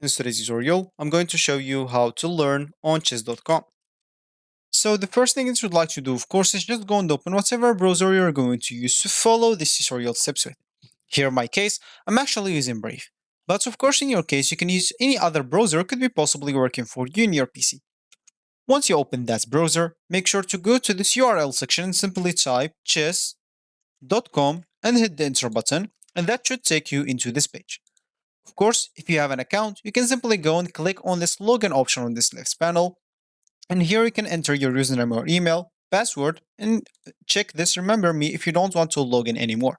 In today's tutorial, I'm going to show you how to learn on chess.com. So the first thing that you'd like to do, of course, is just go and open whatever browser you're going to use to follow this tutorial steps with. Here in my case, I'm actually using Brave. But of course, in your case, you can use any other browser could be possibly working for you in your PC. Once you open that browser, make sure to go to this URL section and simply type chess.com and hit the enter button, and that should take you into this page. Of course, if you have an account, you can simply go and click on this login option on this left panel. And here you can enter your username or email, password, and check this remember me if you don't want to log in anymore.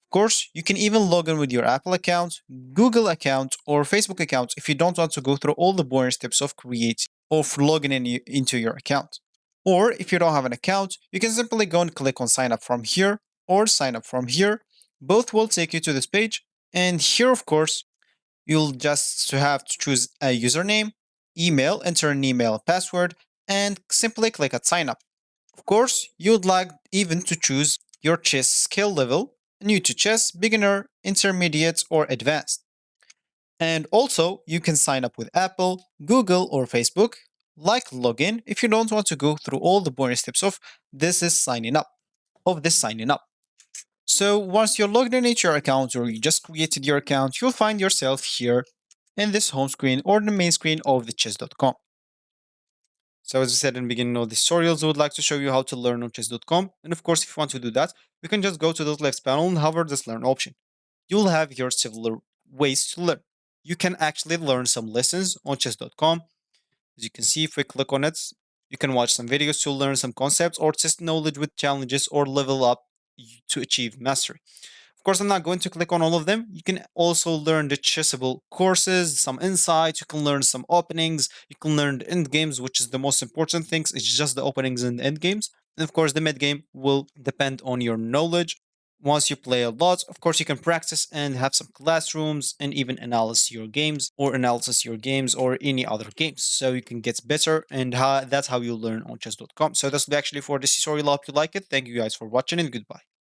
Of course, you can even log in with your Apple account, Google account, or Facebook account if you don't want to go through all the boring steps of creating or logging into your account. Or if you don't have an account, you can simply go and click on sign up from here or sign up from here. Both will take you to this page. And here, of course, you'll just have to choose a username, email, enter an email password, and simply click at sign up. Of course, you'd like even to choose your chess skill level, new to chess, beginner, intermediate, or advanced. And also, you can sign up with Apple, Google, or Facebook, like login if you don't want to go through all the boring steps of signing up. So once you're logged in into your account or you just created your account, you'll find yourself here in this home screen or the main screen of the chess.com. So as I said in the beginning of the tutorials, I would like to show you how to learn on chess.com. And of course, if you want to do that, you can just go to the left panel and hover this learn option. You'll have your several ways to learn. You can actually learn some lessons on chess.com. As you can see, if we click on it, you can watch some videos to learn some concepts or test knowledge with challenges or level up to achieve mastery. Of course, I'm not going to click on all of them. You can also learn the chessable courses, some insights. You can learn some openings. You can learn the end games, which is the most important things. It's just the openings and the end games. And of course, the mid game will depend on your knowledge. Once you play a lot, of course, you can practice and have some classrooms and even analyze your games or any other games. So you can get better, and that's how you learn on chess.com. So that's actually for this tutorial. I hope you like it. Thank you guys for watching, and goodbye.